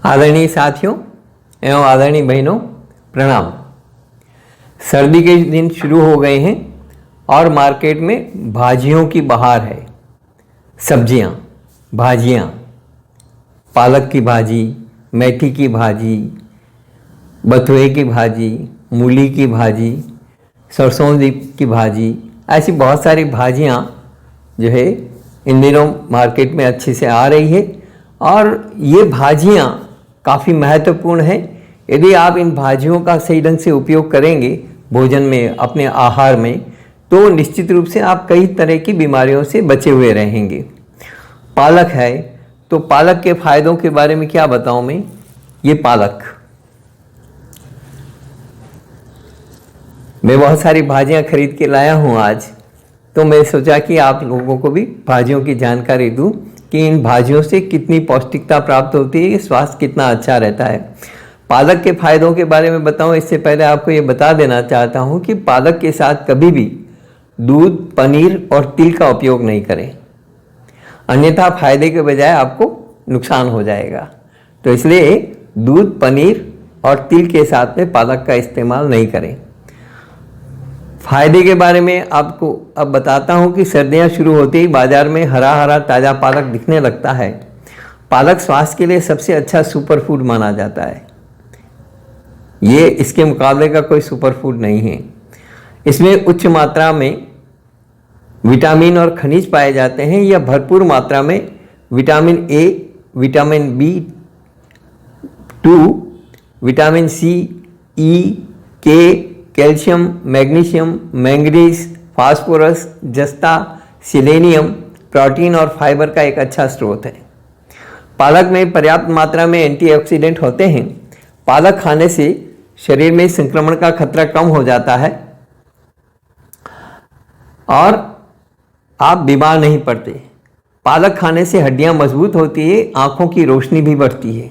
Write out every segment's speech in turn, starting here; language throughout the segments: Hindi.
आदरणीय साथियों एवं आदरणीय बहनों, प्रणाम। सर्दी के दिन शुरू हो गए हैं और मार्केट में भाजियों की बहार है। सब्जियां, भाजियां, पालक की भाजी, मेथी की भाजी, बथुए की भाजी, मूली की भाजी, सरसों की भाजी, ऐसी बहुत सारी भाजियां जो है इन दिनों मार्केट में अच्छे से आ रही है। और ये भाजियां काफ़ी महत्वपूर्ण है। यदि आप इन भाजियों का सही ढंग से उपयोग करेंगे भोजन में, अपने आहार में, तो निश्चित रूप से आप कई तरह की बीमारियों से बचे हुए रहेंगे। पालक है, तो पालक के फायदों के बारे में क्या बताऊं मैं। ये पालक, मैं बहुत सारी भाजियां खरीद के लाया हूं आज, तो मैं सोचा कि आप लोगों को भी भाजियों की जानकारी दूं कि इन भाजियों से कितनी पौष्टिकता प्राप्त होती है, स्वास्थ्य कितना अच्छा रहता है। पालक के फायदों के बारे में बताऊं इससे पहले आपको ये बता देना चाहता हूं कि पालक के साथ कभी भी दूध, पनीर और तिल का उपयोग नहीं करें, अन्यथा फायदे के बजाय आपको नुकसान हो जाएगा। तो इसलिए दूध, पनीर और तिल के साथ में पालक का इस्तेमाल नहीं करें। फायदे के बारे में आपको अब बताता हूं कि सर्दियां शुरू होते ही बाजार में हरा हरा ताज़ा पालक दिखने लगता है। पालक स्वास्थ्य के लिए सबसे अच्छा सुपर फूड माना जाता है। ये इसके मुकाबले का कोई सुपर फूड नहीं है। इसमें उच्च मात्रा में विटामिन और खनिज पाए जाते हैं। यह भरपूर मात्रा में vitamin A, vitamin B2, vitamin C, E, K, calcium, magnesium, manganese, phosphorus, जस्ता, सेलेनियम, प्रोटीन और फाइबर का एक अच्छा स्रोत है। पालक में पर्याप्त मात्रा में एंटीऑक्सीडेंट होते हैं। पालक खाने से शरीर में संक्रमण का खतरा कम हो जाता है और आप बीमार नहीं पड़ते। पालक खाने से हड्डियां मजबूत होती है, आंखों की रोशनी भी बढ़ती है।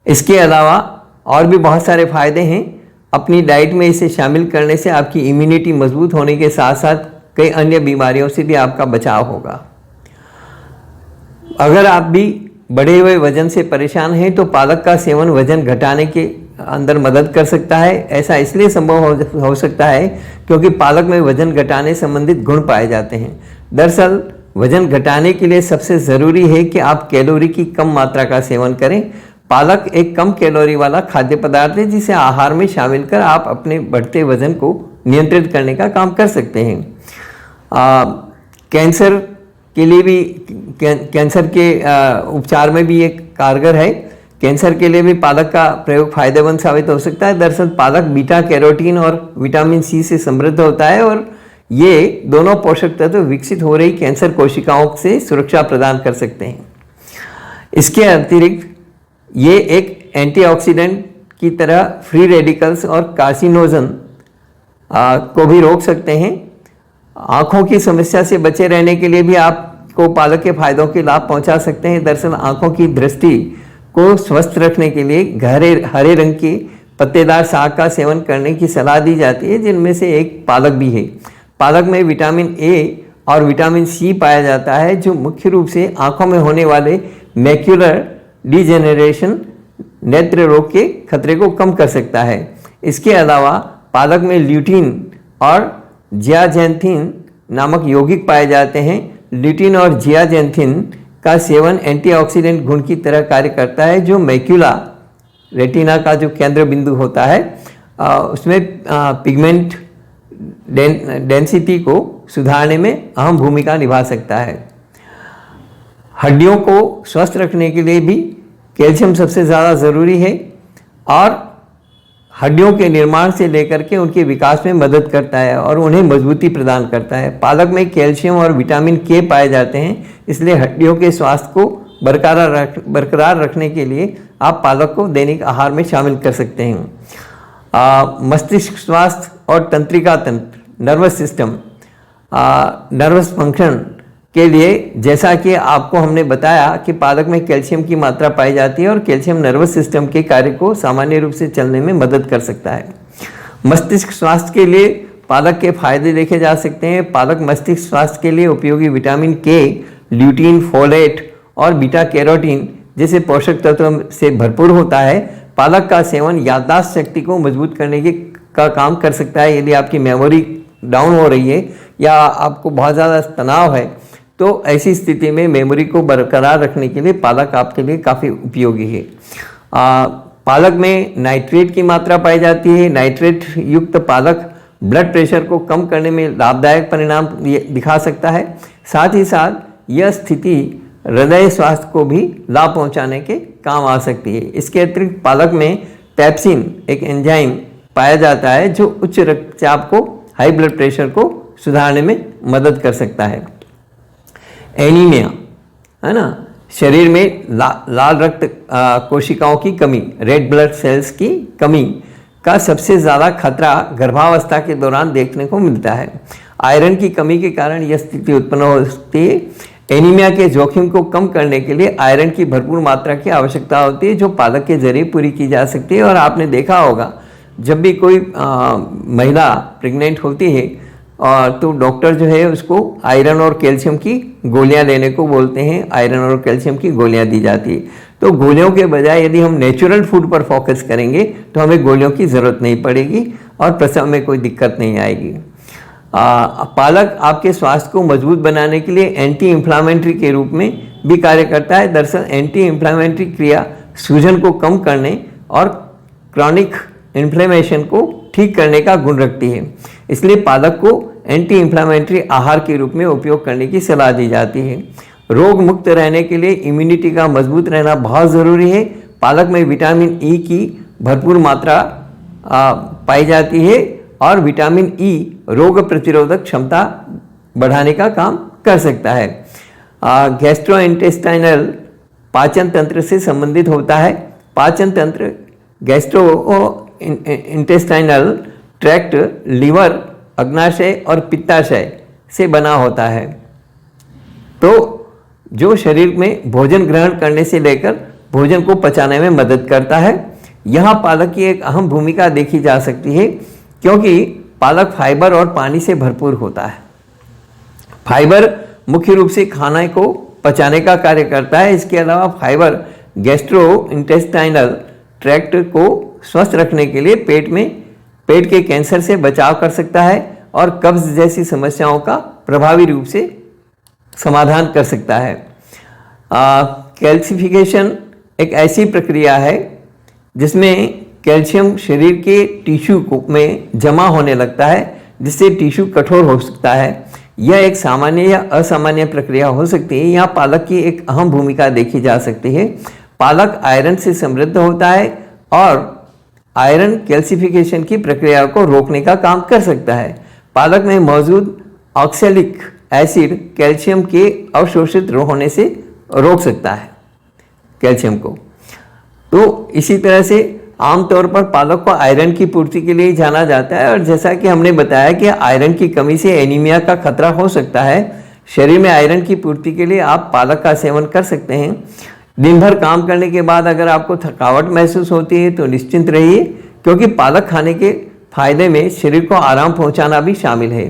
इसके अलावा और भी बहुत सारे फायदे हैं। अपनी डाइट में इसे शामिल करने से आपकी इम्यूनिटी मजबूत होने के साथ साथ कई अन्य बीमारियों से भी आपका बचाव होगा। अगर आप भी बढ़े हुए वजन से परेशान हैं तो पालक का सेवन वजन घटाने के अंदर मदद कर सकता है। ऐसा इसलिए संभव हो सकता है क्योंकि पालक में वजन घटाने संबंधित गुण पाए जाते हैं। दरअसल वजन घटाने के लिए सबसे ज़रूरी है कि आप कैलोरी की कम मात्रा का सेवन करें। पालक एक कम कैलोरी वाला खाद्य पदार्थ है जिसे आहार में शामिल कर आप अपने बढ़ते वजन को नियंत्रित करने का काम कर सकते हैं। कैंसर के लिए भी, कैंसर के उपचार में भी एक कारगर है। कैंसर के लिए भी पालक का प्रयोग फायदेमंद साबित हो सकता है। दरअसल पालक बीटा कैरोटीन और विटामिन सी से समृद्ध होता है और ये दोनों पोषक तत्व विकसित हो रही कैंसर कोशिकाओं से सुरक्षा प्रदान कर सकते हैं। इसके अतिरिक्त ये एक एंटीऑक्सीडेंट की तरह फ्री रेडिकल्स और कार्सिनोजन को भी रोक सकते हैं। आँखों की समस्या से बचे रहने के लिए भी आपको पालक के फायदों के लाभ पहुंचा सकते हैं। दरअसल आँखों की दृष्टि को स्वस्थ रखने के लिए गहरे हरे रंग के पत्तेदार साग का सेवन करने की सलाह दी जाती है, जिनमें से एक पालक भी है। पालक में विटामिन ए और विटामिन सी पाया जाता है जो मुख्य रूप से आँखों में होने वाले मैक्यूलर डिजेनरेशन, नेत्र रोग के खतरे को कम कर सकता है। इसके अलावा पालक में ल्यूटीन और जियाजेंथिन नामक यौगिक पाए जाते हैं। ल्यूटीन और जियाजेंथिन का सेवन एंटीऑक्सीडेंट गुण की तरह कार्य करता है जो मैक्यूला रेटिना का जो केंद्र बिंदु होता है उसमें पिगमेंट डेंसिटी को सुधारने में अहम भूमिका निभा सकता है। हड्डियों को स्वस्थ रखने के लिए भी कैल्शियम सबसे ज़्यादा ज़रूरी है और हड्डियों के निर्माण से लेकर के उनके विकास में मदद करता है और उन्हें मजबूती प्रदान करता है। पालक में कैल्शियम और विटामिन के पाए जाते हैं, इसलिए हड्डियों के स्वास्थ्य को बरकरार रखने के लिए आप पालक को दैनिक आहार में शामिल कर सकते हैं। मस्तिष्क स्वास्थ्य और तंत्रिका तंत्र, नर्वस सिस्टम, नर्वस फंक्शन के लिए, जैसा कि आपको हमने बताया कि पालक में कैल्शियम की मात्रा पाई जाती है और कैल्शियम नर्वस सिस्टम के कार्य को सामान्य रूप से चलने में मदद कर सकता है। मस्तिष्क स्वास्थ्य के लिए पालक के फायदे देखे जा सकते हैं। पालक मस्तिष्क स्वास्थ्य के लिए उपयोगी विटामिन के, ल्यूटीन, फोलेट और बीटा कैरोटीन जैसे पोषक तत्वों से भरपूर होता है। पालक का सेवन याददाश्त शक्ति को मजबूत करने का काम कर सकता है। यदि आपकी मेमोरी डाउन हो रही है या आपको बहुत ज़्यादा तनाव है, तो ऐसी स्थिति में मेमोरी को बरकरार रखने के लिए पालक आपके लिए काफ़ी उपयोगी है। पालक में नाइट्रेट की मात्रा पाई जाती है। नाइट्रेट युक्त पालक ब्लड प्रेशर को कम करने में लाभदायक परिणाम दिखा सकता है। साथ ही साथ यह स्थिति हृदय स्वास्थ्य को भी लाभ पहुंचाने के काम आ सकती है। इसके अतिरिक्त पालक में पेप्सिन एक एंजाइम पाया जाता है जो उच्च रक्तचाप को, हाई ब्लड प्रेशर को सुधारने में मदद कर सकता है। एनीमिया है ना, शरीर में लाल रक्त कोशिकाओं की कमी, रेड ब्लड सेल्स की कमी का सबसे ज़्यादा खतरा गर्भावस्था के दौरान देखने को मिलता है। आयरन की कमी के कारण यह स्थिति उत्पन्न हो सकती है। एनीमिया के जोखिम को कम करने के लिए आयरन की भरपूर मात्रा की आवश्यकता होती है, जो पालक के जरिए पूरी की जा सकती है। और आपने देखा होगा जब भी कोई महिला प्रेग्नेंट होती है तो डॉक्टर जो है उसको आयरन और कैल्शियम की गोलियां लेने को बोलते हैं। आयरन और कैल्शियम की गोलियां दी जाती है। तो गोलियों के बजाय यदि हम नेचुरल फूड पर फोकस करेंगे तो हमें गोलियों की ज़रूरत नहीं पड़ेगी और प्रसव में कोई दिक्कत नहीं आएगी। पालक आपके स्वास्थ्य को मजबूत बनाने के लिए एंटी इन्फ्लामेटरी के रूप में भी कार्य करता है। दरअसल एंटी इन्फ्लामेटरी क्रिया सूजन को कम करने और क्रॉनिक इन्फ्लेमेशन को ठीक करने का गुण रखती है। इसलिए पालक को एंटी इन्फ्लामेटरी आहार के रूप में उपयोग करने की सलाह दी जाती है। रोग मुक्त रहने के लिए इम्यूनिटी का मजबूत रहना बहुत ज़रूरी है। पालक में विटामिन ई की भरपूर मात्रा पाई जाती है और विटामिन ई रोग प्रतिरोधक क्षमता बढ़ाने का काम कर सकता है। गैस्ट्रोइंटेस्टाइनल पाचन तंत्र से संबंधित होता है। पाचन तंत्र गैस्ट्रोइंटेस्टाइनल ट्रैक्ट लीवर, अग्नाशय और पित्ताशय से बना होता है, तो जो शरीर में भोजन ग्रहण करने से लेकर भोजन को पचाने में मदद करता है। यहाँ पालक की एक अहम भूमिका देखी जा सकती है क्योंकि पालक फाइबर और पानी से भरपूर होता है। फाइबर मुख्य रूप से खाने को पचाने का कार्य करता है। इसके अलावा फाइबर गैस्ट्रोइंटेस्टाइनल ट्रैक्ट को स्वस्थ रखने के लिए पेट के कैंसर से बचाव कर सकता है और कब्ज जैसी समस्याओं का प्रभावी रूप से समाधान कर सकता है। कैल्सिफिकेशन एक ऐसी प्रक्रिया है जिसमें कैल्शियम शरीर के टिश्यू में जमा होने लगता है, जिससे टिश्यू कठोर हो सकता है। यह एक सामान्य या असामान्य प्रक्रिया हो सकती है। यहाँ पालक की एक अहम भूमिका देखी जा सकती है। पालक आयरन से समृद्ध होता है और आयरन कैल्सिफिकेशन की प्रक्रिया को रोकने का काम कर सकता है। पालक में मौजूद ऑक्सैलिक एसिड कैल्शियम के अवशोषित होने से रोक सकता है कैल्शियम को। तो इसी तरह से आमतौर पर पालक को आयरन की पूर्ति के लिए जाना जाता है और जैसा कि हमने बताया कि आयरन की कमी से एनीमिया का खतरा हो सकता है। शरीर में आयरन की पूर्ति के लिए आप पालक का सेवन कर सकते हैं। दिन भर काम करने के बाद अगर आपको थकावट महसूस होती है तो निश्चिंत रहिए, क्योंकि पालक खाने के फायदे में शरीर को आराम पहुंचाना भी शामिल है।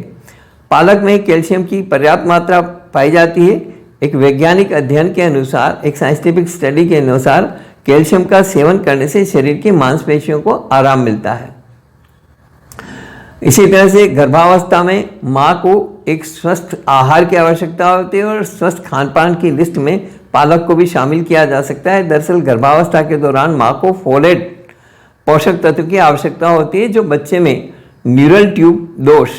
पालक में कैल्शियम की पर्याप्त मात्रा पाई जाती है। एक वैज्ञानिक अध्ययन के अनुसार, एक साइंटिफिक स्टडी के अनुसार, कैल्शियम का सेवन करने से शरीर की मांसपेशियों को आराम मिलता है। इसी तरह से गर्भावस्था में माँ को एक स्वस्थ आहार की आवश्यकता होती है और स्वस्थ खान पान की लिस्ट में पालक को भी शामिल किया जा सकता है। दरअसल गर्भावस्था के दौरान माँ को फोलेट पोषक तत्व की आवश्यकता होती है, जो बच्चे में न्यूरल ट्यूब दोष,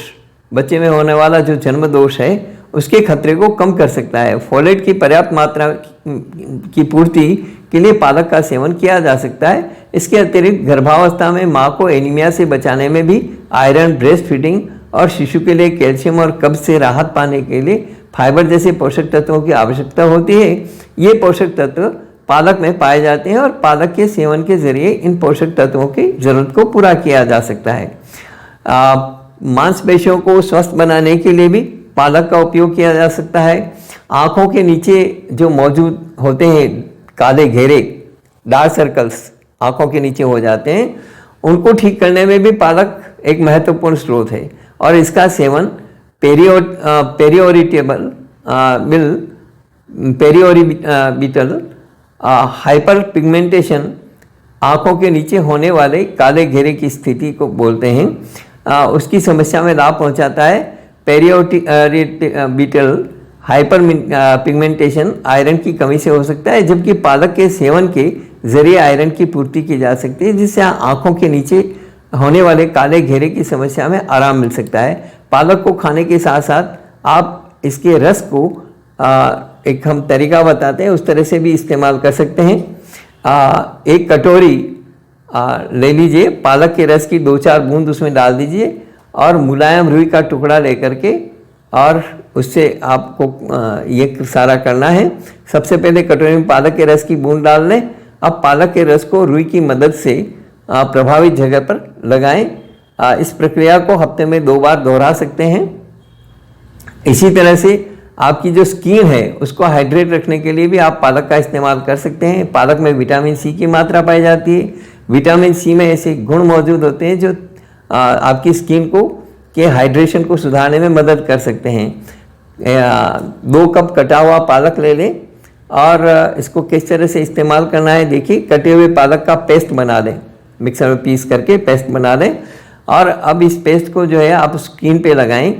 बच्चे में होने वाला जो जन्म दोष है, उसके खतरे को कम कर सकता है। फोलेट की पर्याप्त मात्रा की पूर्ति के लिए पालक का सेवन किया जा सकता है। इसके अतिरिक्त गर्भावस्था में माँ को एनीमिया से बचाने में भी आयरन, ब्रेस्ट फीडिंग और शिशु के लिए कैल्शियम और कब्ज से राहत पाने के लिए फाइबर जैसे पोषक तत्वों की आवश्यकता होती है। ये पोषक तत्व पालक में पाए जाते हैं और पालक के सेवन के जरिए इन पोषक तत्वों की जरूरत को पूरा किया जा सकता है। मांसपेशियों को स्वस्थ बनाने के लिए भी पालक का उपयोग किया जा सकता है। आँखों के नीचे जो मौजूद होते हैं काले घेरे, डार्क सर्कल्स आँखों के नीचे हो जाते हैं, उनको ठीक करने में भी पालक एक महत्वपूर्ण स्रोत है और इसका सेवन पेरिओरिबिटल हाइपर पिगमेंटेशन आँखों के नीचे होने वाले काले घेरे की स्थिति को बोलते हैं। उसकी समस्या में लाभ पहुंचाता है। पेरियोटिबिटल हाइपर पिगमेंटेशन आयरन की कमी से हो सकता है, जबकि पालक के सेवन के जरिए आयरन की पूर्ति की जा सकती है, जिससे आँखों के नीचे होने वाले काले घेरे की समस्या में आराम मिल सकता है। पालक को खाने के साथ साथ आप इसके रस को एक हम तरीका बताते हैं, उस तरह से भी इस्तेमाल कर सकते हैं। एक कटोरी ले लीजिए, पालक के रस की 2-4 बूंद उसमें डाल दीजिए और मुलायम रुई का टुकड़ा लेकर के और उससे आपको ये सारा करना है। सबसे पहले कटोरी में पालक के रस की बूंद डाल लें। अब पालक के रस को रुई की मदद से प्रभावित जगह पर लगाएं। इस प्रक्रिया को हफ्ते में 2 बार दोहरा सकते हैं। इसी तरह से आपकी जो स्किन है उसको हाइड्रेट रखने के लिए भी आप पालक का इस्तेमाल कर सकते हैं। पालक में विटामिन सी की मात्रा पाई जाती है। विटामिन सी में ऐसे गुण मौजूद होते हैं जो आपकी स्किन को के हाइड्रेशन को सुधारने में मदद कर सकते हैं। 2 कप कटा हुआ पालक ले लें और इसको किस तरह से इस्तेमाल करना है देखिए। कटे हुए पालक का पेस्ट बना दें, मिक्सर में पीस करके पेस्ट बना दें और अब इस पेस्ट को जो है आप स्किन पे लगाएं,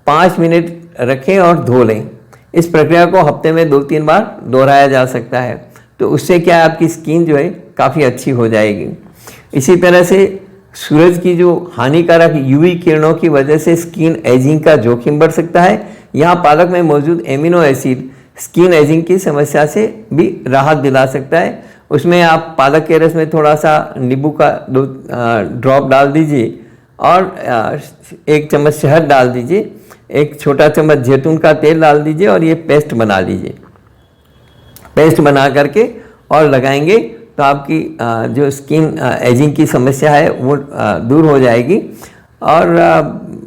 5 मिनट रखें और धो लें। इस प्रक्रिया को हफ्ते में 2-3 बार दोहराया जा सकता है, तो उससे क्या है आपकी स्किन जो है काफ़ी अच्छी हो जाएगी। इसी तरह से सूरज की जो हानिकारक यूवी किरणों की वजह से स्किन एजिंग का जोखिम बढ़ सकता है। यहाँ पालक में मौजूद एमिनो एसिड स्किन एजिंग की समस्या से भी राहत दिला सकता है। उसमें आप पालक के रस में थोड़ा सा नींबू का 2 ड्रॉप डाल दीजिए और 1 चम्मच शहद डाल दीजिए, 1 छोटा चम्मच जैतून का तेल डाल दीजिए और ये पेस्ट बना लीजिए। पेस्ट बना करके और लगाएंगे तो आपकी जो स्किन एजिंग की समस्या है वो दूर हो जाएगी और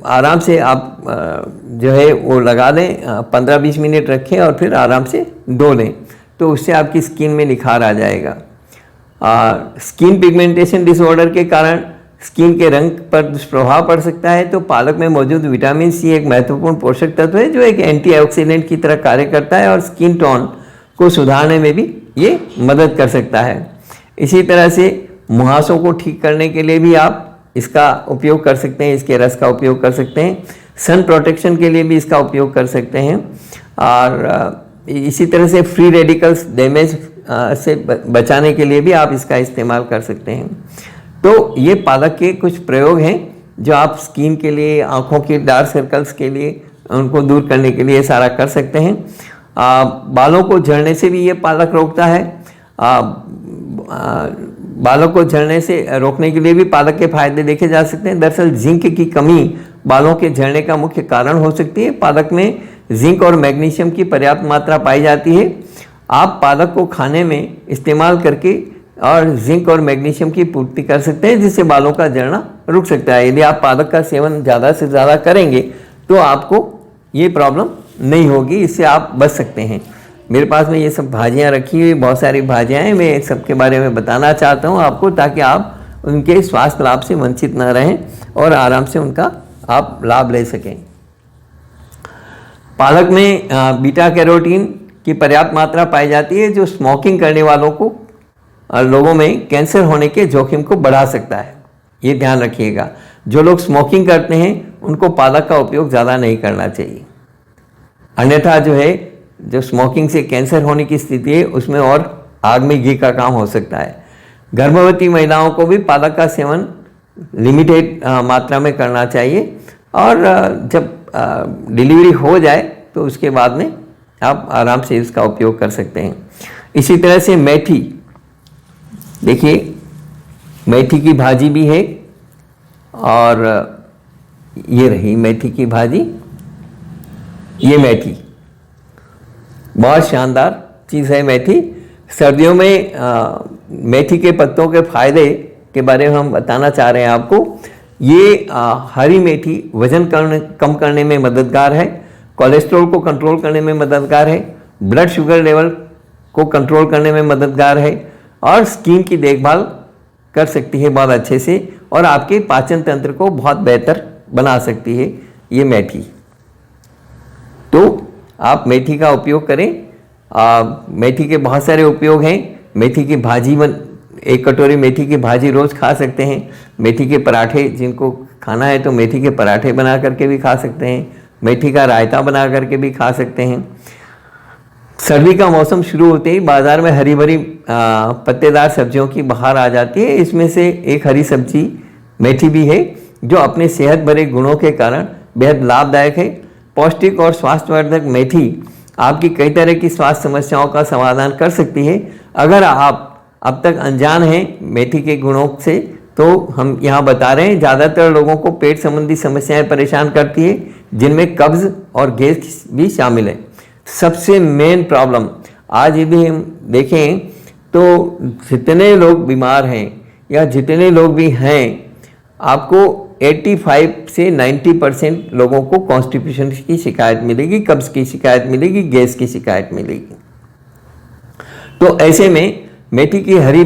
आराम से आप जो है वो लगा दें, 15-20 मिनट रखें और फिर आराम से धो लें, तो उससे आपकी स्किन में निखार आ जाएगा। स्किन पिगमेंटेशन डिसऑर्डर के कारण स्किन के रंग पर दुष्प्रभाव पड़ सकता है, तो पालक में मौजूद विटामिन सी एक महत्वपूर्ण पोषक तत्व है जो एक एंटीऑक्सीडेंट की तरह कार्य करता है और स्किन टोन को सुधारने में भी ये मदद कर सकता है। इसी तरह से मुहासों को ठीक करने के लिए भी आप इसका उपयोग कर सकते हैं, इसके रस का उपयोग कर सकते हैं। सन प्रोटेक्शन के लिए भी इसका उपयोग कर सकते हैं और इसी तरह से फ्री रेडिकल्स डैमेज से बचाने के लिए भी आप इसका इस्तेमाल कर सकते हैं। तो ये पालक के कुछ प्रयोग हैं जो आप स्किन के लिए, आँखों के डार्क सर्कल्स के लिए, उनको दूर करने के लिए सारा कर सकते हैं। बालों को झड़ने से भी ये पालक रोकता है। बालों को झड़ने से रोकने के लिए भी पालक के फायदे देखे जा सकते हैं। दरअसल जिंक की कमी बालों के झड़ने का मुख्य कारण हो सकती है। पालक में जिंक और मैग्नीशियम की पर्याप्त मात्रा पाई जाती है। आप पालक को खाने में इस्तेमाल करके और जिंक और मैग्नीशियम की पूर्ति कर सकते हैं, जिससे बालों का झड़ना रुक सकता है। यदि आप पालक का सेवन ज़्यादा से ज़्यादा करेंगे तो आपको ये प्रॉब्लम नहीं होगी, इससे आप बच सकते हैं। मेरे पास में ये सब भाजियाँ रखी हुई, बहुत सारी भाजियाँ हैं, मैं सबके बारे में बताना चाहता हूँ आपको, ताकि आप उनके स्वास्थ्य लाभ से वंचित न रहें और आराम से उनका आप लाभ ले सकें। पालक में बीटा कैरोटीन की पर्याप्त मात्रा पाई जाती है, जो स्मोकिंग करने वालों को लोगों में कैंसर होने के जोखिम को बढ़ा सकता है। ये ध्यान रखिएगा, जो लोग स्मोकिंग करते हैं उनको पालक का उपयोग ज़्यादा नहीं करना चाहिए, अन्यथा जो है जो स्मोकिंग से कैंसर होने की स्थिति है उसमें और आग में घी का काम हो सकता है। गर्भवती महिलाओं को भी पालक का सेवन लिमिटेड मात्रा में करना चाहिए और जब डिलीवरी हो जाए तो उसके बाद में आप आराम से इसका उपयोग कर सकते हैं। इसी तरह से मेथी, देखिए मेथी की भाजी भी है और ये रही मेथी की भाजी। ये मेथी बहुत शानदार चीज़ है मेथी। सर्दियों में मेथी के पत्तों के फायदे के बारे में हम बताना चाह रहे हैं आपको। ये हरी मेथी वजन कम करने में मददगार है, कोलेस्ट्रॉल को कंट्रोल करने में मददगार है, ब्लड शुगर लेवल को कंट्रोल करने में मददगार है और स्किन की देखभाल कर सकती है बहुत अच्छे से और आपके पाचन तंत्र को बहुत बेहतर बना सकती है ये मेथी। तो आप मेथी का उपयोग करें। मेथी के बहुत सारे उपयोग हैं, मेथी की भाजी 1 कटोरी मेथी की भाजी रोज़ खा सकते हैं। मेथी के पराठे जिनको खाना है तो मेथी के पराठे बना करके भी खा सकते हैं। मेथी का रायता बना करके भी खा सकते हैं। सर्दी का मौसम शुरू होते ही बाज़ार में हरी भरी पत्तेदार सब्जियों की बहार आ जाती है। इसमें से एक हरी सब्जी मेथी भी है, जो अपने सेहत भरे गुणों के कारण बेहद लाभदायक है। पौष्टिक और स्वास्थ्यवर्धक मेथी आपकी कई तरह की स्वास्थ्य समस्याओं का समाधान कर सकती है। अगर आप अब तक अनजान हैं मेथी के गुणों से, तो हम यहाँ बता रहे हैं। ज़्यादातर लोगों को पेट संबंधी समस्याएं परेशान करती है, जिनमें कब्ज़ और गैस भी शामिल है। सबसे मेन प्रॉब्लम आज यदि हम देखें तो जितने लोग बीमार हैं या जितने लोग भी हैं, आपको 85 से 90% लोगों को कॉन्स्टिपेशन की शिकायत मिलेगी, कब्ज़ की शिकायत मिलेगी, गैस की शिकायत मिलेगी। तो ऐसे में मेथी की हरी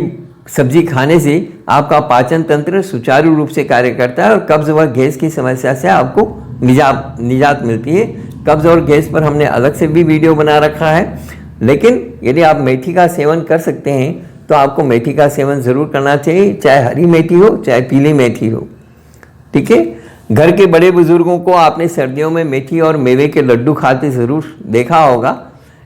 सब्जी खाने से आपका पाचन तंत्र सुचारू रूप से कार्य करता है और कब्ज़ व गैस की समस्या से आपको निजात मिलती है। कब्ज़ और गैस पर हमने अलग से भी वीडियो बना रखा है, लेकिन यदि आप मेथी का सेवन कर सकते हैं तो आपको मेथी का सेवन ज़रूर करना चाहिए, चाहे हरी मेथी हो चाहे पीली मेथी हो। ठीक है। घर के बड़े बुजुर्गों को आपने सर्दियों में मेथी और मेवे के लड्डू खाते ज़रूर देखा होगा।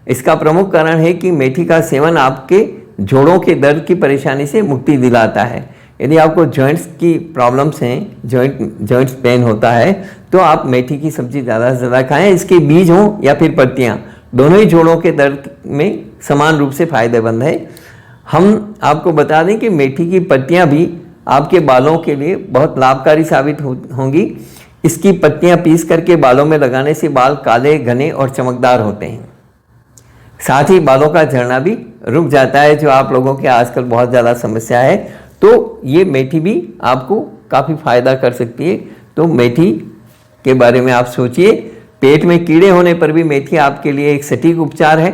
इसका प्रमुख कारण है कि मेथी का सेवन आपके जोड़ों के दर्द की परेशानी से मुक्ति दिलाता है। यदि आपको जॉइंट्स की प्रॉब्लम्स हैं, जॉइंट्स पेन होता है, तो आप मेथी की सब्जी ज़्यादा से ज़्यादा खाएं। इसके बीज हों या फिर पत्तियां, दोनों ही जोड़ों के दर्द में समान रूप से फ़ायदेमंद है। हम आपको बता दें कि मेथी की पत्तियां भी आपके बालों के लिए बहुत लाभकारी साबित होंगी। इसकी पत्तियां पीस करके बालों में लगाने से बाल काले, घने और चमकदार होते हैं। साथ ही बालों का झड़ना भी रुक जाता है, जो आप लोगों के आजकल बहुत ज़्यादा समस्या है। तो ये मेथी भी आपको काफ़ी फायदा कर सकती है। तो मेथी के बारे में आप सोचिए। पेट में कीड़े होने पर भी मेथी आपके लिए एक सटीक उपचार है।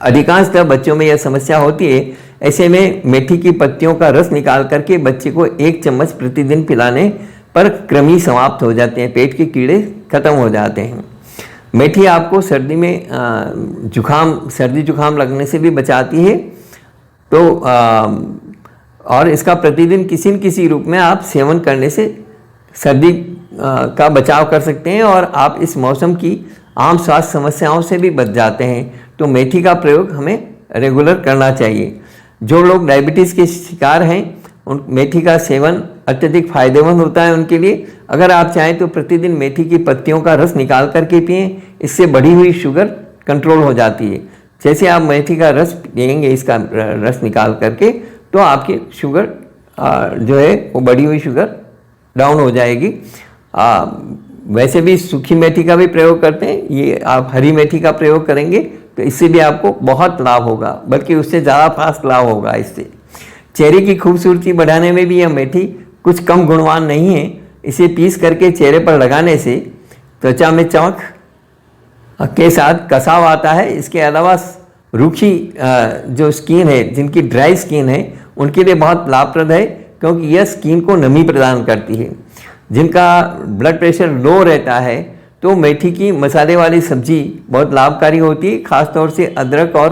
अधिकांशतः बच्चों में यह समस्या होती है। ऐसे में मेथी की पत्तियों का रस निकाल करके बच्चे को 1 चम्मच प्रतिदिन पिलाने पर कृमि समाप्त हो जाते हैं, पेट के कीड़े खत्म हो जाते हैं। मेथी आपको सर्दी में सर्दी जुकाम लगने से भी बचाती है। तो और इसका प्रतिदिन किसी न किसी रूप में आप सेवन करने से सर्दी का बचाव कर सकते हैं और आप इस मौसम की आम स्वास्थ्य समस्याओं से भी बच जाते हैं। तो मेथी का प्रयोग हमें रेगुलर करना चाहिए। जो लोग डायबिटीज़ के शिकार हैं, उन मेथी का सेवन अत्यधिक फायदेमंद होता है उनके लिए। अगर आप चाहें तो प्रतिदिन मेथी की पत्तियों का रस निकाल करके पिएं, इससे बढ़ी हुई शुगर कंट्रोल हो जाती है। जैसे आप मेथी का रस पिएंगे, इसका रस निकाल करके, तो आपकी शुगर जो है वो बढ़ी हुई शुगर डाउन हो जाएगी। वैसे भी सूखी मेथी का भी प्रयोग करते हैं, ये आप हरी मेथी का प्रयोग करेंगे तो इससे भी आपको बहुत लाभ होगा, बल्कि उससे ज़्यादा फास्ट लाभ होगा। इससे चेहरे की खूबसूरती बढ़ाने में भी यह मेथी कुछ कम गुणवान नहीं है। इसे पीस करके चेहरे पर लगाने से त्वचा में चमक के साथ कसाव आता है। इसके अलावा रूखी जो स्किन है, जिनकी ड्राई स्किन है, उनके लिए बहुत लाभप्रद है, क्योंकि यह स्किन को नमी प्रदान करती है। जिनका ब्लड प्रेशर लो रहता है तो मेथी की मसाले वाली सब्जी बहुत लाभकारी होती है। ख़ासतौर से अदरक और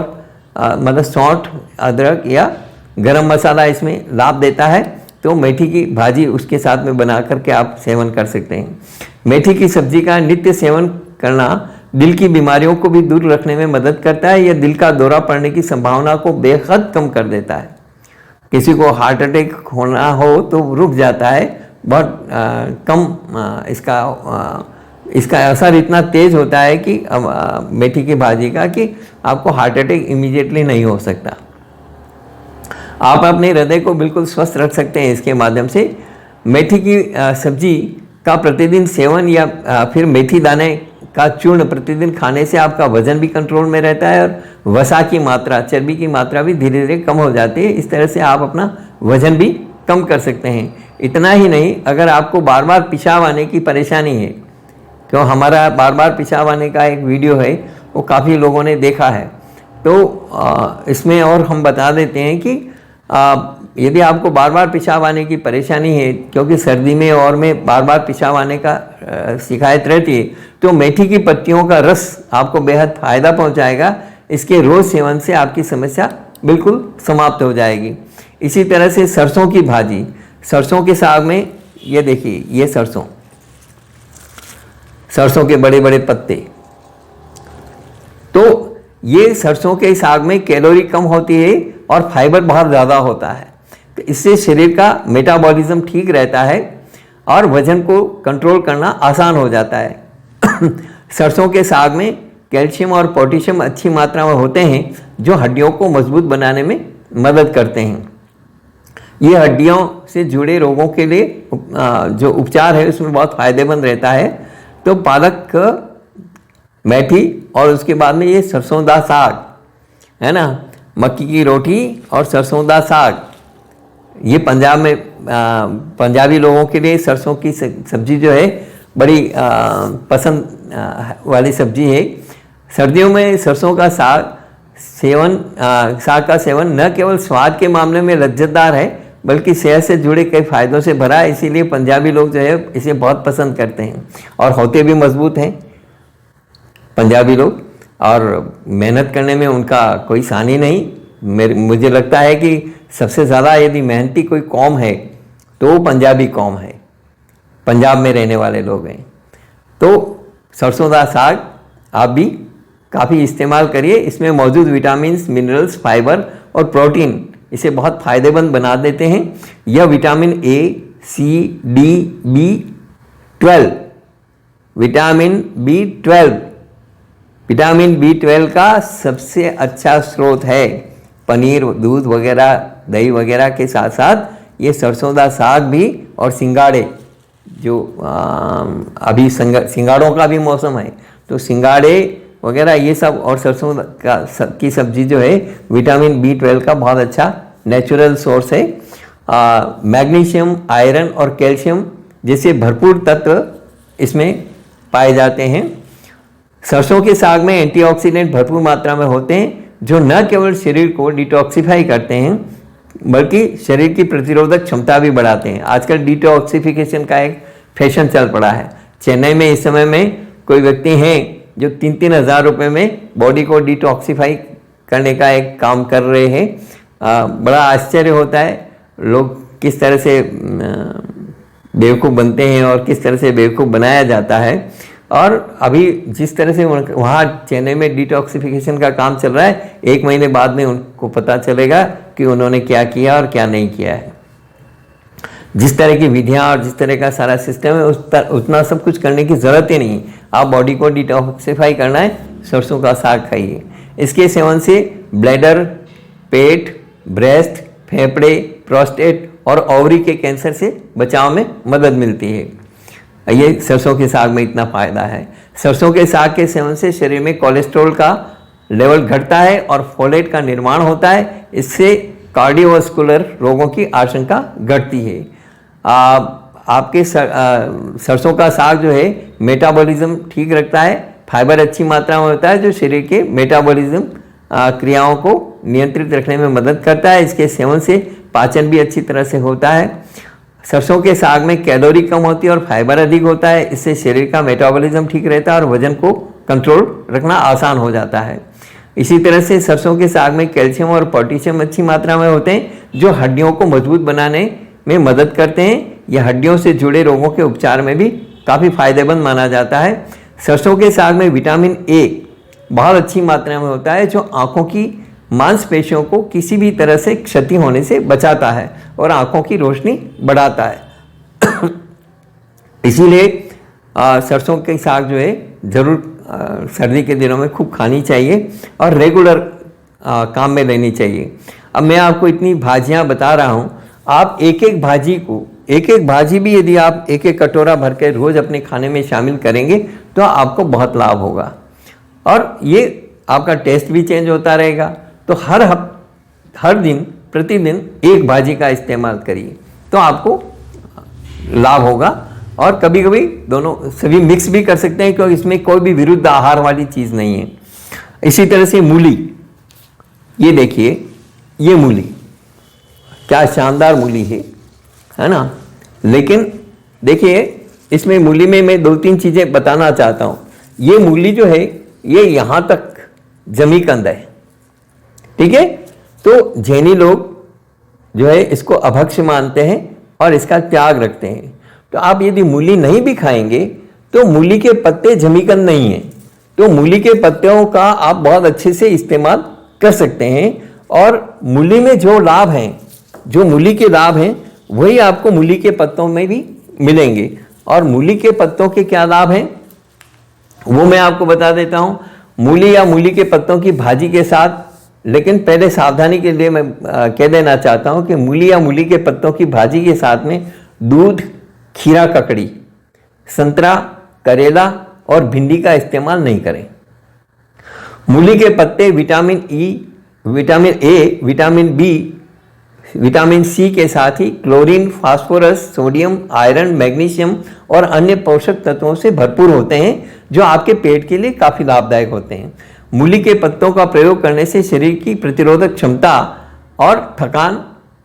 मतलब सौंठ, अदरक या गरम मसाला इसमें लाभ देता है। तो मेथी की भाजी उसके साथ में बना करके आप सेवन कर सकते हैं। मेथी की सब्जी का नित्य सेवन करना दिल की बीमारियों को भी दूर रखने में मदद करता है। यह दिल का दौरा पड़ने की संभावना को बेहद कम कर देता है। किसी को हार्ट अटैक होना हो तो रुक जाता है, बहुत कम इसका असर इतना तेज़ होता है कि मेथी की भाजी का, कि आपको हार्ट अटैक इमीडिएटली नहीं हो सकता। आप अपने हृदय को बिल्कुल स्वस्थ रख सकते हैं इसके माध्यम से। मेथी की सब्जी का प्रतिदिन सेवन या फिर मेथी दाने का चूर्ण प्रतिदिन खाने से आपका वजन भी कंट्रोल में रहता है और वसा की मात्रा, चर्बी की मात्रा भी धीरे धीरे कम हो जाती है। इस तरह से आप अपना वजन भी कम कर सकते हैं। इतना ही नहीं, अगर आपको बार बार पेशाब आने की परेशानी है, क्यों हमारा बार बार पेशाब आने का एक वीडियो है, वो काफ़ी लोगों ने देखा है, तो इसमें और हम बता देते हैं कि यदि आपको बार बार पेशाब आने की परेशानी है, क्योंकि सर्दी में और में बार बार पेशाब आने का शिकायत रहती है, तो मेथी की पत्तियों का रस आपको बेहद फ़ायदा पहुंचाएगा। इसके रोज़ सेवन से आपकी समस्या बिल्कुल समाप्त हो जाएगी। इसी तरह से सरसों की भाजी, सरसों के साग में ये देखिए, ये सरसों के बड़े बड़े पत्ते, तो ये सरसों के साग में कैलोरी कम होती है और फाइबर बहुत ज़्यादा होता है, तो इससे शरीर का मेटाबॉलिज्म ठीक रहता है और वजन को कंट्रोल करना आसान हो जाता है। सरसों के साग में कैल्शियम और पोटेशियम अच्छी मात्रा में होते हैं जो हड्डियों को मजबूत बनाने में मदद करते हैं। ये हड्डियों से जुड़े रोगों के लिए जो उपचार है उसमें बहुत फ़ायदेमंद रहता है। तो पालक, मेथी और उसके बाद में ये सरसों दा साग है ना, मक्की की रोटी और सरसों दा साग, ये पंजाब में पंजाबी लोगों के लिए सरसों की सब्जी जो है बड़ी पसंद वाली सब्जी है। सर्दियों में सरसों का साग का सेवन न केवल स्वाद के मामले में लज्जतदार है बल्कि सेहत से जुड़े कई फायदों से भरा है, इसीलिए पंजाबी लोग जो है इसे बहुत पसंद करते हैं और होते भी मजबूत हैं पंजाबी लोग, और मेहनत करने में उनका कोई सानी नहीं। मुझे लगता है कि सबसे ज़्यादा यदि मेहनती कोई कौम है तो वो पंजाबी कौम है, पंजाब में रहने वाले लोग हैं। तो सरसों का साग आप भी काफ़ी इस्तेमाल करिए, इसमें मौजूद विटामिन्स, मिनरल्स, फाइबर और प्रोटीन इसे बहुत फ़ायदेमंद बना देते हैं। यह vitamin A, C, D, B12, vitamin B12 का सबसे अच्छा स्रोत है। पनीर, दूध वगैरह, दही वगैरह के साथ साथ ये सरसों का साग भी और सिंगाड़े, जो अभी सिंगाड़ों का भी मौसम है तो सिंगाड़े वगैरह ये सब और सरसों की सब्जी जो है विटामिन B12 का बहुत अच्छा नेचुरल सोर्स है। मैग्नीशियम, आयरन और कैल्शियम जैसे भरपूर तत्व इसमें पाए जाते हैं। सरसों के साग में एंटीऑक्सीडेंट भरपूर मात्रा में होते हैं जो न केवल शरीर को डिटॉक्सिफाई करते हैं बल्कि शरीर की प्रतिरोधक क्षमता भी बढ़ाते हैं। आजकल डिटॉक्सिफिकेशन का एक फैशन चल पड़ा है। चेन्नई में इस समय में कोई व्यक्ति हैं जो 3-3 हज़ार रुपये में बॉडी को डिटॉक्सिफाई करने का एक काम कर रहे हैं। बड़ा आश्चर्य होता है लोग किस तरह से बेवकूफ़ बनते हैं और किस तरह से बेवकूफ़ बनाया जाता है। और अभी जिस तरह से वहाँ चेन्नई में डिटॉक्सिफिकेशन का काम चल रहा है, 1 महीने बाद में उनको पता चलेगा कि उन्होंने क्या किया और क्या नहीं किया है। जिस तरह की विधियाँ और जिस तरह का सारा सिस्टम है उतना सब कुछ करने की ज़रूरत ही नहीं। आप बॉडी को डिटॉक्सिफाई करना है, सरसों का साग खाइए। इसके सेवन से ब्लैडर, पेट, ब्रेस्ट, फेफड़े, प्रोस्टेट और ओवरी के कैंसर से बचाव में मदद मिलती है। ये सरसों के साग में इतना फ़ायदा है। सरसों के साग के सेवन से शरीर में कोलेस्ट्रॉल का लेवल घटता है और फोलेट का निर्माण होता है। इससे कार्डियोवास्कुलर रोगों की आशंका घटती है। आपके सरसों का साग जो है मेटाबॉलिज्म ठीक रखता है, फाइबर अच्छी मात्रा में होता है जो शरीर के मेटाबॉलिज्म क्रियाओं को नियंत्रित रखने में मदद करता है। इसके सेवन से पाचन भी अच्छी तरह से होता है। सरसों के साग में कैलोरी कम होती है और फाइबर अधिक होता है। इससे शरीर का मेटाबॉलिज्म ठीक रहता है और वजन को कंट्रोल रखना आसान हो जाता है। इसी तरह से सरसों के साग में कैल्शियम और पोटेशियम अच्छी मात्रा में होते हैं जो हड्डियों को मजबूत बनाने में मदद करते हैं। यह हड्डियों से जुड़े रोगों के उपचार में भी काफ़ी फायदेमंद माना जाता है। सरसों के साग में विटामिन ए बहुत अच्छी मात्रा में होता है जो आँखों की मांसपेशियों को किसी भी तरह से क्षति होने से बचाता है और आँखों की रोशनी बढ़ाता है। इसीलिए सरसों के साग जो है ज़रूर सर्दी के दिनों में खूब खानी चाहिए और रेगुलर काम में लेनी चाहिए। अब मैं आपको इतनी भाजियाँ बता रहा हूँ, आप एक एक भाजी भी यदि आप एक कटोरा भर के रोज़ अपने खाने में शामिल करेंगे तो आपको बहुत लाभ होगा और ये आपका टेस्ट भी चेंज होता रहेगा। तो हर दिन प्रतिदिन एक भाजी का इस्तेमाल करिए तो आपको लाभ होगा। और कभी कभी दोनों सभी मिक्स भी कर सकते हैं क्योंकि इसमें कोई भी विरुद्ध आहार वाली चीज़ नहीं है। इसी तरह से मूली, ये देखिए, ये मूली क्या शानदार मूली है ना। लेकिन देखिए इसमें मूली में मैं 2-3 चीज़ें बताना चाहता हूँ। ये मूली जो है ये यहाँ तक जमीकंद है, ठीक है। तो जैनी लोग जो है इसको अभक्ष्य मानते हैं और इसका त्याग रखते हैं। तो आप यदि मूली नहीं भी खाएंगे तो मूली के पत्ते जमीकंद नहीं है, तो मूली के पत्तों का आप बहुत अच्छे से इस्तेमाल कर सकते हैं। और मूली में जो लाभ हैं, जो मूली के लाभ हैं, वही आपको मूली के पत्तों में भी मिलेंगे। और मूली के पत्तों के क्या लाभ हैं वो मैं आपको बता देता हूँ। मूली या मूली के पत्तों की भाजी के साथ, लेकिन पहले सावधानी के लिए मैं कह देना चाहता हूँ कि मूली या मूली के पत्तों की भाजी के साथ में दूध, खीरा ककड़ी, संतरा, करेला और भिंडी का इस्तेमाल नहीं करें। मूली के पत्ते vitamin E, vitamin A, vitamin B, vitamin C के साथ ही chlorine, phosphorus, sodium, iron, magnesium और अन्य पोषक तत्वों से भरपूर होते हैं, जो आपके पेट के लिए काफ़ी लाभदायक होते हैं। मूली के पत्तों का प्रयोग करने से शरीर की प्रतिरोधक क्षमता और थकान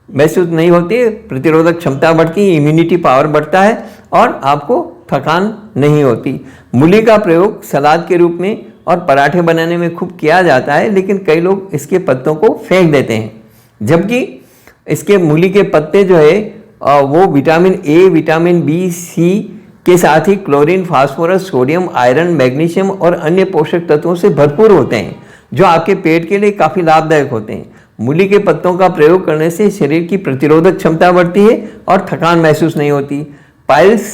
महसूस नहीं होती है, प्रतिरोधक क्षमता बढ़ती है, इम्यूनिटी पावर बढ़ता है और आपको थकान नहीं होती। मूली का प्रयोग सलाद के रूप में और पराठे बनाने में खूब किया जाता है, लेकिन कई लोग इसके पत्तों को फेंक देते हैं, जबकि इसके मूली के पत्ते जो है वो vitamin A, vitamin B, C के साथ ही chlorine, phosphorus, sodium, iron, magnesium और अन्य पोषक तत्वों से भरपूर होते हैं, जो आपके पेट के लिए काफ़ी लाभदायक होते हैं। मूली के पत्तों का प्रयोग करने से शरीर की प्रतिरोधक क्षमता बढ़ती है और थकान महसूस नहीं होती। पाइल्स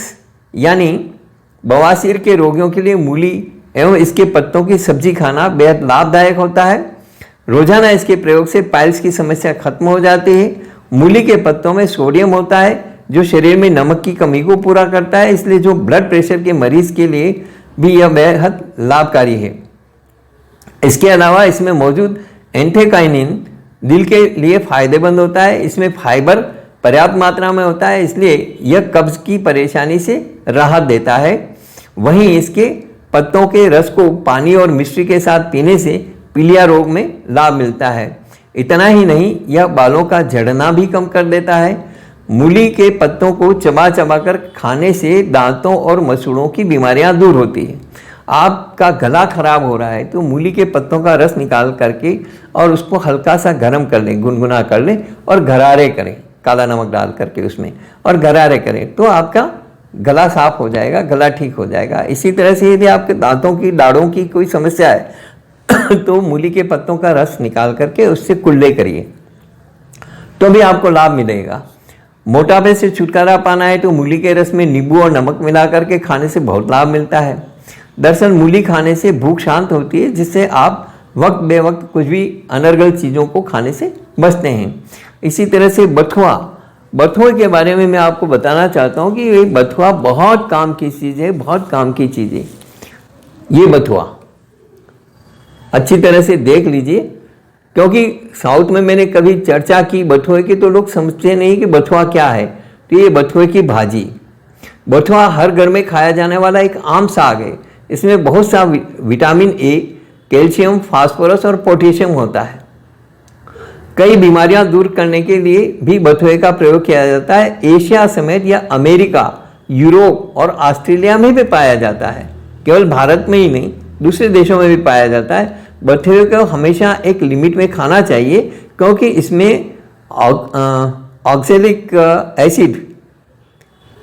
यानी बवासीर के रोगियों के लिए मूली एवं इसके पत्तों की सब्जी खाना बेहद लाभदायक होता है। रोजाना इसके प्रयोग से पाइल्स की समस्या खत्म हो जाती है। मूली के पत्तों में सोडियम होता है, जो शरीर में नमक की कमी को पूरा करता है, इसलिए जो ब्लड प्रेशर के मरीज के लिए भी यह बेहद लाभकारी है। इसके अलावा इसमें मौजूद एंथेकाइनिन दिल के लिए फायदेमंद होता है। इसमें फाइबर पर्याप्त मात्रा में होता है, इसलिए यह कब्ज की परेशानी से राहत देता है। वहीं इसके पत्तों के रस को पानी और मिश्री के साथ पीने से पीलिया रोग में लाभ मिलता है। इतना ही नहीं, यह बालों का झड़ना भी कम कर देता है। मूली के पत्तों को चबा चबा कर खाने से दांतों और मसूड़ों की बीमारियां दूर होती है। आपका गला खराब हो रहा है तो मूली के पत्तों का रस निकाल करके और उसको हल्का सा गर्म कर लें, गुनगुना कर लें और गरारे करें, काला नमक डाल करके उसमें, और गरारे करें तो आपका गला साफ हो जाएगा, गला ठीक हो जाएगा। इसी तरह से यदि आपके दांतों की, दाढ़ों की कोई समस्या है तो मूली के पत्तों का रस निकाल करके उससे कुल्ले करिए तो भी आपको लाभ मिलेगा। मोटापे से छुटकारा पाना है तो मूली के रस में नींबू और नमक मिला करके खाने से बहुत लाभ मिलता है। दरअसल मूली खाने से भूख शांत होती है, जिससे आप वक्त बे वक्त कुछ भी अनर्गल चीज़ों को खाने से बचते हैं। इसी तरह से बथुआ, बथुए के बारे में मैं आपको बताना चाहता हूँ कि ये बथुआ बहुत काम की चीज़ है, बहुत काम की चीज़ है। ये बथुआ अच्छी तरह से देख लीजिए, क्योंकि साउथ में मैंने कभी चर्चा की बथुए की तो लोग समझते नहीं कि बथुआ क्या है। तो ये बथुए की भाजी, बथुआ हर घर में खाया जाने वाला एक आम साग है। इसमें बहुत सा विटामिन ए, कैल्शियम, फास्फोरस और पोटेशियम होता है। कई बीमारियां दूर करने के लिए भी बथुए का प्रयोग किया जाता है। एशिया समेत या अमेरिका, यूरोप और ऑस्ट्रेलिया में भी पाया जाता है, केवल भारत में ही नहीं दूसरे देशों में भी पाया जाता है। बथुए को हमेशा एक लिमिट में खाना चाहिए, क्योंकि इसमें ऑक्सैलिक एसिड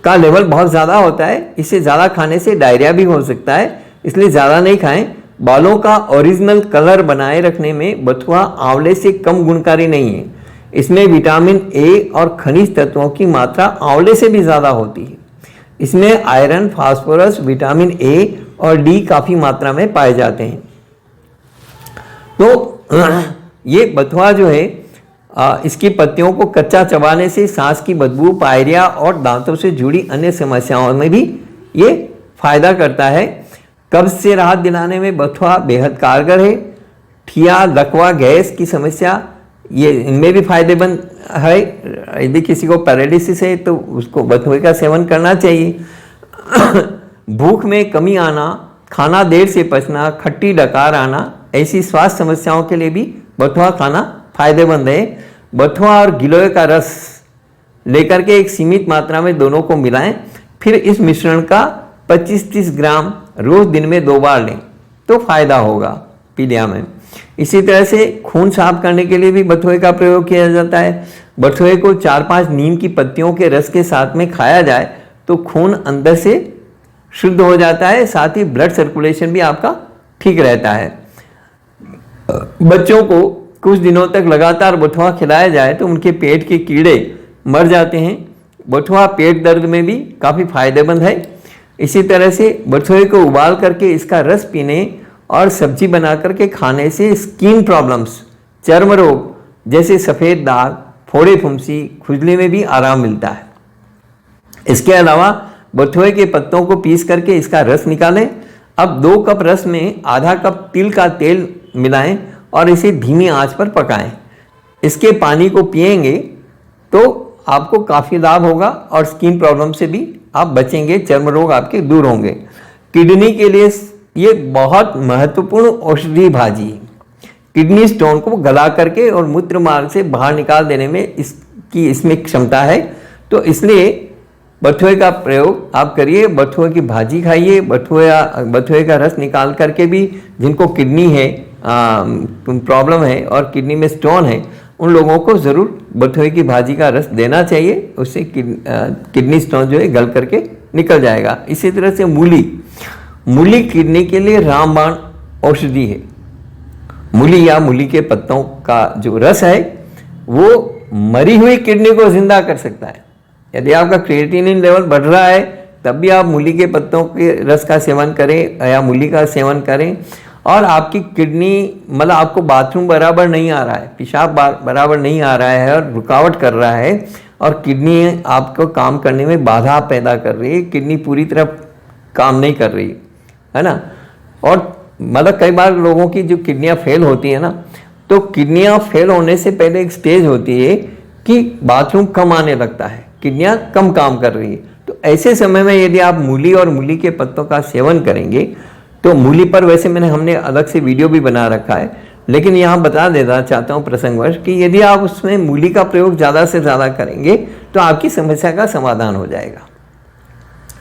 का लेवल बहुत ज़्यादा होता है। इसे ज़्यादा खाने से डायरिया भी हो सकता है, इसलिए ज़्यादा नहीं खाएं। बालों का ओरिजिनल कलर बनाए रखने में बथुआ आंवले से कम गुणकारी नहीं है। इसमें विटामिन ए और खनिज तत्वों की मात्रा आंवले से भी ज़्यादा होती है। इसमें आयरन, फास्फोरस, विटामिन ए और डी काफ़ी मात्रा में पाए जाते हैं। तो ये बथुआ जो है इसकी पत्तियों को कच्चा चबाने से सांस की बदबू, पायरिया और दांतों से जुड़ी अन्य समस्याओं में भी ये फायदा करता है। कब्ज से राहत दिलाने में बथुआ बेहद कारगर है। ठिया, लकवा, गैस की समस्या, ये इनमें भी फायदेमंद है। यदि किसी को पैरालिसिस है तो उसको बथुए का सेवन करना चाहिए। भूख में कमी आना, खाना देर से पचना, खट्टी डकार आना, ऐसी स्वास्थ्य समस्याओं के लिए भी बथुआ खाना फायदेमंद है। बथुआ और गिलोय का रस लेकर के एक सीमित मात्रा में दोनों को मिलाएं, फिर इस मिश्रण का 25-30 ग्राम रोज दिन में 2 बार लें तो फायदा होगा पीलिया में। इसी तरह से खून साफ करने के लिए भी बथुए का प्रयोग किया जाता है। बथुए को 4-5 नीम की पत्तियों के रस के साथ में खाया जाए तो खून अंदर से शुद्ध हो जाता है, साथ ही ब्लड सर्कुलेशन भी आपका ठीक रहता है। बच्चों को कुछ दिनों तक लगातार बथुआ खिलाया जाए तो उनके पेट के कीड़े मर जाते हैं। बथुआ पेट दर्द में भी काफ़ी फायदेमंद है। इसी तरह से बथुए को उबाल करके इसका रस पीने और सब्जी बना करके खाने से स्किन प्रॉब्लम्स, चर्म रोग जैसे सफ़ेद दाग, फोड़े फुंसी, खुजली में भी आराम मिलता है। इसके अलावा बथुए के पत्तों को पीस करके इसका रस निकालें। अब 2 कप रस में आधा कप तिल का तेल मिलाएं और इसे धीमी आंच पर पकाएं। इसके पानी को पिएंगे तो आपको काफ़ी लाभ होगा और स्किन प्रॉब्लम से भी आप बचेंगे, चर्म रोग आपके दूर होंगे। किडनी के लिए ये बहुत महत्वपूर्ण औषधि भाजी है। किडनी स्टोन को गला करके और मूत्र मार्ग से बाहर निकाल देने में इसमें क्षमता है, तो इसलिए बथुए का प्रयोग आप करिए। बथुए की भाजी खाइए। बथुए का रस निकाल करके भी जिनको किडनी है प्रॉब्लम है और किडनी में स्टोन है, उन लोगों को ज़रूर बथुए की भाजी का रस देना चाहिए। उससे किडनी स्टोन जो है गल करके निकल जाएगा। इसी तरह से मूली किडनी के लिए रामबाण औषधि है। मूली या मूली के पत्तों का जो रस है वो मरी हुई किडनी को जिंदा कर सकता है। यदि आपका क्रिएटिनिन लेवल बढ़ रहा है तब भी आप मूली के पत्तों के रस का सेवन करें या मूली का सेवन करें। और आपकी किडनी मतलब आपको बाथरूम बराबर नहीं आ रहा है, पेशाब बराबर नहीं आ रहा है और रुकावट कर रहा है और किडनी आपको काम करने में बाधा पैदा कर रही है, किडनी पूरी तरह काम नहीं कर रही है ना। और मतलब कई बार लोगों की जो किडनियाँ फेल होती है ना, तो किडनियाँ फेल होने से पहले एक स्टेज होती है कि बाथरूम कम आने लगता है, किडनियाँ कम काम कर रही है। तो ऐसे समय में यदि आप मूली और मूली के पत्तों का सेवन करेंगे तो मूली पर वैसे हमने अलग से वीडियो भी बना रखा है, लेकिन यहाँ बता देना चाहता हूँ प्रसंगवश कि यदि आप उसमें मूली का प्रयोग ज़्यादा से ज़्यादा करेंगे तो आपकी समस्या का समाधान हो जाएगा।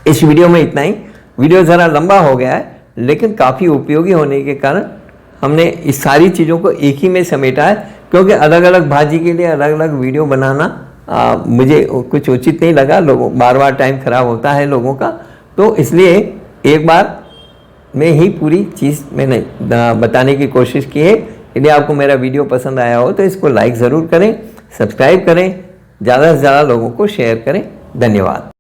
इस वीडियो में इतना ही। वीडियो ज़रा लंबा हो गया है लेकिन काफ़ी उपयोगी होने के कारण हमने इस सारी चीज़ों को एक ही में समेटा है, क्योंकि अलग अलग भाजी के लिए अलग अलग वीडियो बनाना मुझे कुछ उचित नहीं लगा। लोगों बार टाइम ख़राब होता है लोगों का, तो इसलिए एक बार में ही पूरी चीज़ मैंने बताने की कोशिश की है। यदि आपको मेरा वीडियो पसंद आया हो तो इसको लाइक ज़रूर करें, सब्सक्राइब करें, ज़्यादा से ज़्यादा लोगों को शेयर करें। धन्यवाद।